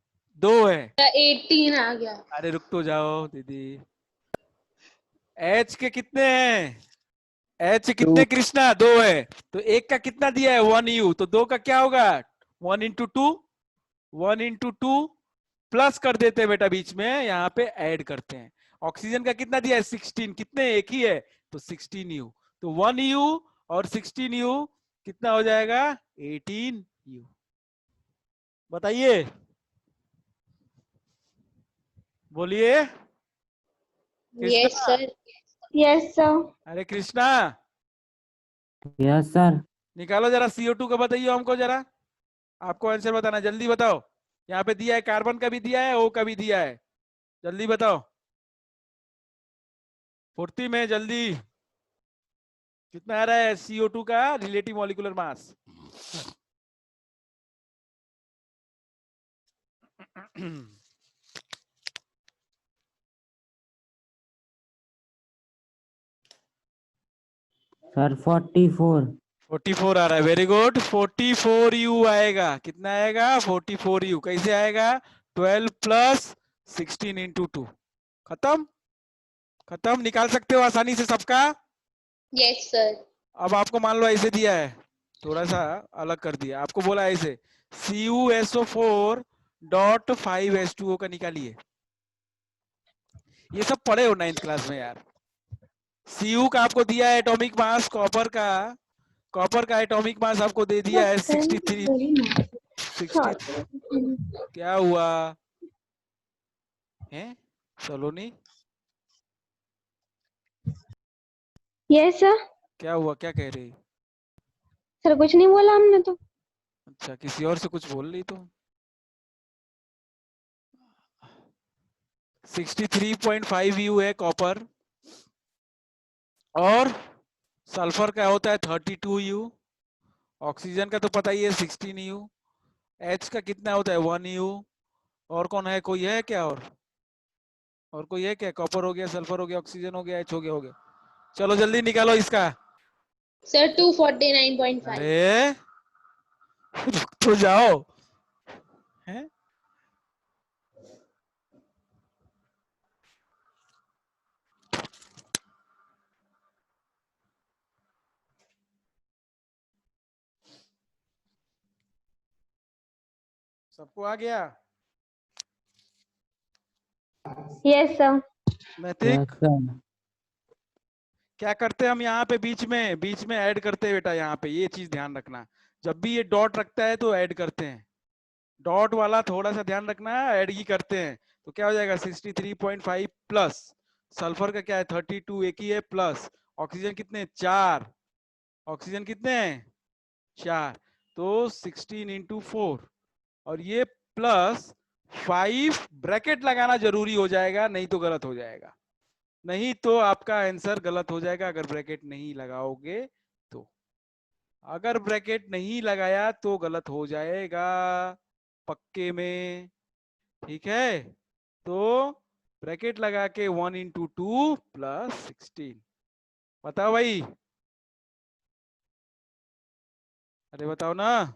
Speaker 2: 2 है।
Speaker 1: 18 आ गया।
Speaker 2: अरे रुक तो जाओ दीदी। H के कितने हैं? H कितने कृष्णा? 2 है। तो एक का कितना दिया है? 1 U। तो 2 का क्या होगा? 1 into 2 1 into 2 प्लस कर देते हैं बेटा, बीच में यहाँ पे ऐड करते हैं। ऑक्सीजन का कितना दिया है? 16। कितने? एक ही है, तो 16 U। तो 1 U और 16 U कितना हो जाएगा? 18 U। बताइए, बोलिए
Speaker 1: Yes,
Speaker 2: Krishna.
Speaker 1: sir.
Speaker 5: Yes, sir.
Speaker 2: अरे कृष्णा
Speaker 4: yes, sir.
Speaker 2: निकालो जरा CO2 का, बताइए हमको जरा। आपको आंसर बताना, जल्दी बताओ। यहाँ पे दिया है, कार्बन का भी दिया है, O का भी दिया है। जल्दी बताओ, फुर्ती में जल्दी। कितना आ रहा है CO2 का रिलेटिव मॉलिक्यूलर मास?
Speaker 4: Sir, 44.
Speaker 2: 44 आ रहा है, वेरी गुड। 44 U आएगा। कितना आएगा? 44 U। कैसे आएगा? 12 प्लस 16 into 2। खत्म खत्म, निकाल सकते हो आसानी से सबका।
Speaker 1: Yes sir.
Speaker 2: अब आपको मान लो ऐसे दिया है, थोड़ा सा अलग कर दिया, आपको बोला ऐसे CuSO4.5H2O का निकालिए। ये सब पढ़े हो 9th क्लास में यार। Cu का आपको दिया है एटॉमिक मास, कॉपर का एटॉमिक मास आपको दे दिया है 63। 60 क्या हुआ है सलोनी?
Speaker 5: Yes sir.
Speaker 2: क्या हुआ, क्या कह रही?
Speaker 5: सर कुछ नहीं बोला हमने तो।
Speaker 2: अच्छा, किसी और से कुछ बोल रही तो। 63.5 U है कॉपर, और सल्फर का होता है 32 U, ऑक्सीजन का तो पता ही है 16 U, H का कितना होता है 1 U, और कौन है, कोई है क्या? और कोई है क्या? कॉपर हो गया, सल्फर हो गया, ऑक्सीजन हो गया, H हो गया। चलो जल्दी निकालो इसका।
Speaker 1: सर 249.5।
Speaker 2: अरे रुक तो जाओ, हैं? सबको आ गया?
Speaker 5: Yes sir.
Speaker 2: नैतिक
Speaker 4: यस सर।
Speaker 2: क्या करते हैं हम यहाँ पे बीच में ऐड करते हैं बेटा। यहाँ पे ये चीज ध्यान रखना, जब भी ये डॉट रखता है तो ऐड करते हैं। डॉट वाला थोड़ा सा ध्यान रखना, ऐड ही करते हैं। तो क्या हो जाएगा 63.5 प्लस सल्फर का क्या है 32, एक ही है, प्लस ऑक्सीजन कितने 4, ऑक्सीजन कितने हैं 4, तो 16 इंटू 4, और ये प्लस 5 ब्रैकेट लगाना जरूरी हो जाएगा, नहीं तो गलत हो जाएगा। नहीं तो आपका आंसर गलत हो जाएगा अगर ब्रैकेट नहीं लगाओगे तो। अगर ब्रैकेट नहीं लगाया तो गलत हो जाएगा पक्के में, ठीक है? तो ब्रैकेट लगा के 1 इंटू 2 प्लस 16। बताओ भाई, अरे बताओ ना,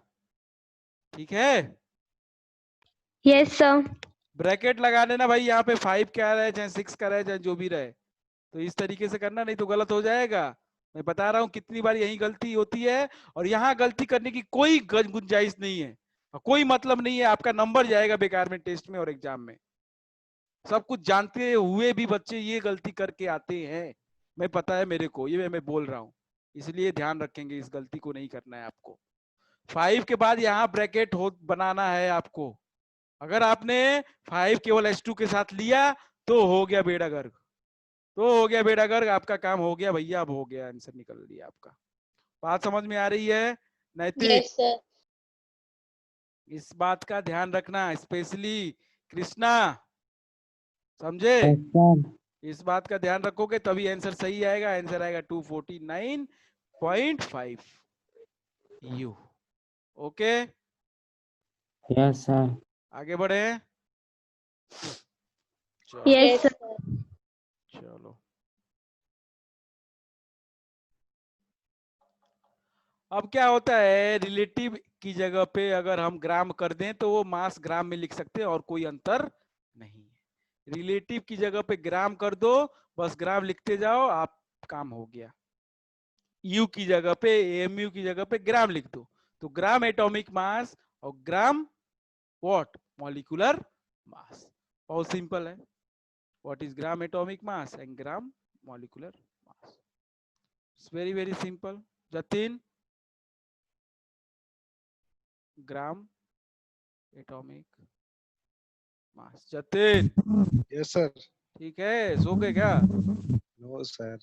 Speaker 2: ठीक है?
Speaker 5: Yes sir.
Speaker 2: ब्रैकेट लगा देना भाई, यहाँ पे 5 क्या रहे चाहे 6 का रहे चाहे जो भी रहे, तो इस तरीके से करना, नहीं तो गलत हो जाएगा। मैं बता रहा हूँ कितनी बार यही गलती होती है, और यहाँ गलती करने की कोई गुंजाइश नहीं है, और कोई मतलब नहीं है, आपका नंबर जाएगा बेकार में टेस्ट में और एग्जाम में। सब कुछ जानते हुए भी बच्चे ये गलती करके आते हैं, मैं पता है मेरे को, ये मैं बोल रहा हूँ, इसलिए ध्यान रखेंगे, इस गलती को नहीं करना है आपको। 5 के बाद यहाँ ब्रैकेट हो बनाना है आपको। अगर आपने 5 केवल H2 के साथ लिया तो हो गया बेड़ा गर्क, आपका काम हो गया भैया, अब हो गया, आंसर निकल लिया आपका। बात समझ में आ रही है नैतिक?
Speaker 1: Yes sir.
Speaker 2: इस बात का ध्यान रखना, स्पेशली कृष्णा, समझे?
Speaker 4: Yes sir.
Speaker 2: इस बात का ध्यान रखोगे तभी आंसर सही आएगा। आंसर आएगा 249.5 U। Okay,
Speaker 4: yes sir.
Speaker 2: आगे बढ़े। चलो
Speaker 5: यस
Speaker 1: यस
Speaker 5: सर।
Speaker 1: सर।
Speaker 2: चलो, अब क्या होता है, रिलेटिव की जगह पे अगर हम ग्राम कर दें तो वो मास ग्राम में लिख सकते हैं और कोई अंतर नहीं है। रिलेटिव की जगह पे ग्राम कर दो, बस ग्राम लिखते जाओ, आप काम हो गया। यू की जगह पे, एमयू की जगह पे ग्राम लिख दो, तो ग्राम एटॉमिक मास और ग्राम व्हाट मॉलिक्यूलर मास। बहुत सिंपल है, what is gram atomic mass and gram molecular mass. It's very very simple. Jatin, gram atomic mass. Jatin,
Speaker 6: Yes, sir.
Speaker 2: ठीक है, सो गए क्या?
Speaker 6: No, sir.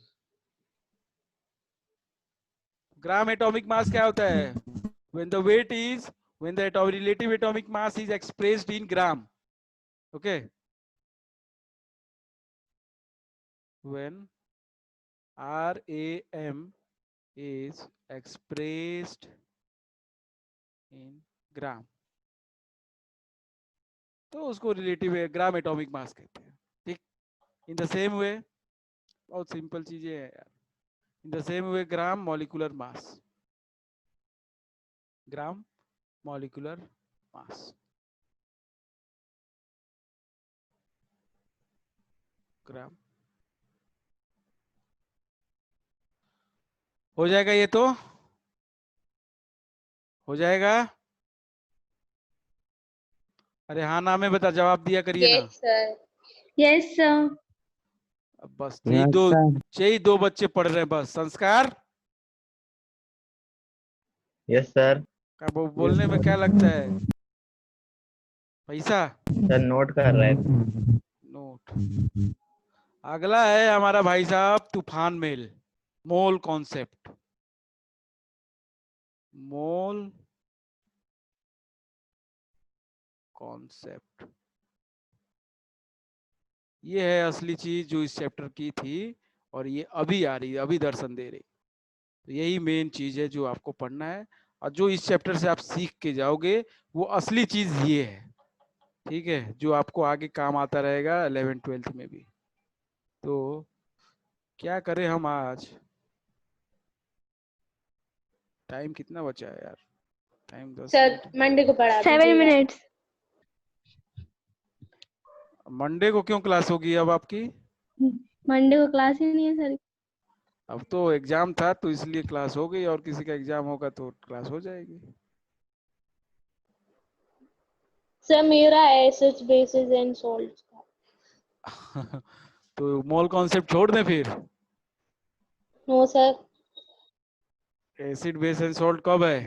Speaker 2: Gram atomic mass क्या होता है? when the weight is when the relative atomic mass is expressed in gram, okay, when RAM is expressed in gram, तो उसको रिलेटिव ग्राम एटॉमिक मास कहते हैं, ठीक? इन द सेम वे, बहुत सिंपल चीजें हैं यार। In the same way gram molecular mass, gram molecular mass, gram हो जाएगा ये तो? हो जाएगा? अरे हाँ ना में बता, जवाब दिया करिए ना।
Speaker 1: Yes sir.
Speaker 5: Yes sir.
Speaker 2: अब बस
Speaker 4: यस सर।
Speaker 2: यही दो बच्चे पढ़ रहे हैं बस। संस्कार
Speaker 7: यस सर।
Speaker 2: का बोलने में क्या लगता है? पैसा?
Speaker 7: सर नोट कर रहे थे।
Speaker 2: नोट। अगला है हमारा भाई साहब Toofan Mail, mole concept. Mole concept, ये है असली चीज जो इस चैप्टर की थी, और ये अभी आ रही है, अभी दर्शन दे रही। तो यही मेन चीज है जो आपको पढ़ना है, और जो इस चैप्टर से आप सीख के जाओगे वो असली चीज ये है, ठीक है, जो आपको आगे काम आता रहेगा 11th-12th में भी। तो क्या करें हम आज? टाइम कितना बचा है यार? Time 10
Speaker 1: sir
Speaker 2: minute.
Speaker 1: मंडे को पढ़ा
Speaker 5: 7
Speaker 1: दीजिएगा।
Speaker 5: मिनट्स।
Speaker 2: मंडे को क्यों क्लास होगी अब आपकी?
Speaker 5: मंडे को क्लास ही नहीं है सर।
Speaker 2: अब तो एग्जाम था तो इसलिए क्लास हो गई, और किसी का एग्जाम होगा तो क्लास हो जाएगी।
Speaker 1: सर मेरा एसिड्स बेसिस एंड सॉल्ट्स का।
Speaker 2: तो मोल कॉन्सेप्ट छोड़ दें फिर?
Speaker 1: No sir.
Speaker 2: Acid base and salt कब है?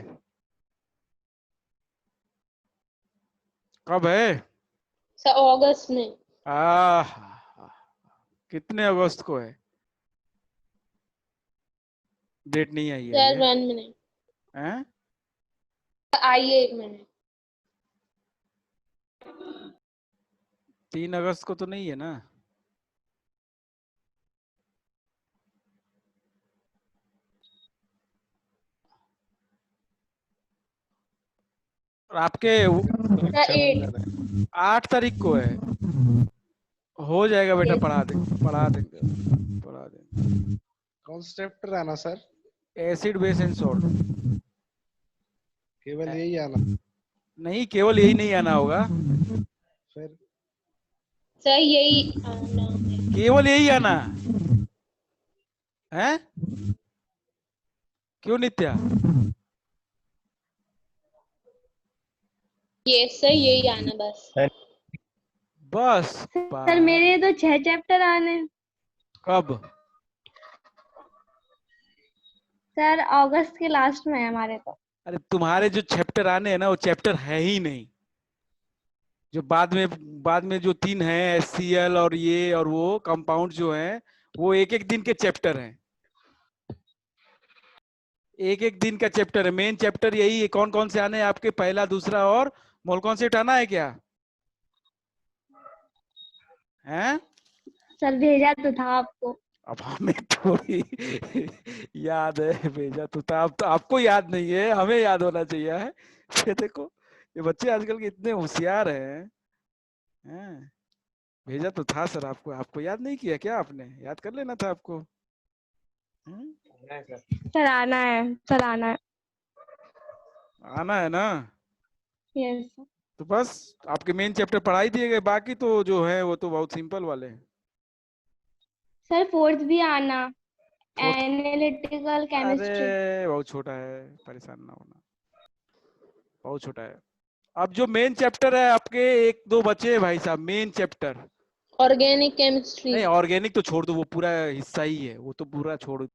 Speaker 2: कब है?
Speaker 1: सर अगस्त में।
Speaker 2: कितने अगस्त को है? डेट नहीं आई है
Speaker 1: सर
Speaker 2: ये?
Speaker 1: 1 मिनट।
Speaker 2: हैं?
Speaker 1: आइए 1 मिनट।
Speaker 2: 3 अगस्त को तो नहीं है ना? और आपके
Speaker 1: सर 8।
Speaker 2: 8 तारीख को है। हो जाएगा बेटा, पढ़ा देंगे पढ़ा देंगे पढ़ा देंगे।
Speaker 6: कौन सा चैप्टर आना sir?
Speaker 2: Acid base and salt.
Speaker 6: केवल यही आना?
Speaker 2: नहीं, केवल यही नहीं आना होगा,
Speaker 6: फिर
Speaker 1: सर यही आना है।
Speaker 2: केवल यही आना है? क्यों नित्या?
Speaker 1: यस सर यही आना बस।
Speaker 2: बस
Speaker 5: सर मेरे तो 6 चैप्टर आने हैं।
Speaker 2: कब?
Speaker 5: सर अगस्त के लास्ट में है हमारे तो।
Speaker 2: अरे तुम्हारे जो चैप्टर आने हैं ना, वो चैप्टर है ही नहीं। जो बाद में जो 3 हैं, HCl और ये और वो कंपाउंड जो हैं, वो एक एक दिन के चैप्टर हैं। एक एक दिन का चैप्टर है। मेन चैप्टर यही है। कौन कौन से आने हैं आपके? पहला, दूसरा और मोल कॉन्सेप्ट आना है क्या? हैं?
Speaker 5: सर भेजा तो था आपको।
Speaker 2: अब हमें थोड़ी याद है, भेजा तो था। अब तो आपको याद नहीं है, हमें याद होना चाहिए है। ये देखो, ये बच्चे आजकल के इतने होशियार हैं। भेजा तो था सर आपको, आपको याद नहीं किया क्या? आपने याद कर लेना था आपको।
Speaker 5: सर आना है, सर आना है।
Speaker 2: आना है ना?
Speaker 5: यस।
Speaker 2: तो बस आपके मेन चैप्टर पढ़ाई दिए गए, बाकी तो जो है वो तो बहुत सिंपल वाले हैं।
Speaker 5: सर 4th भी आना,
Speaker 2: Fourth?
Speaker 5: Analytical chemistry.
Speaker 2: अरे बहुत छोटा है, परेशान ना होना, बहुत छोटा है। अब जो मेन चैप्टर है आपके, 1-2 बचे हैं भाई साहब। Main chapter
Speaker 1: organic chemistry.
Speaker 2: नहीं, ऑर्गेनिक तो छोड़ दो, वो पूरा हिस्सा ही है, वो तो पूरा छोड़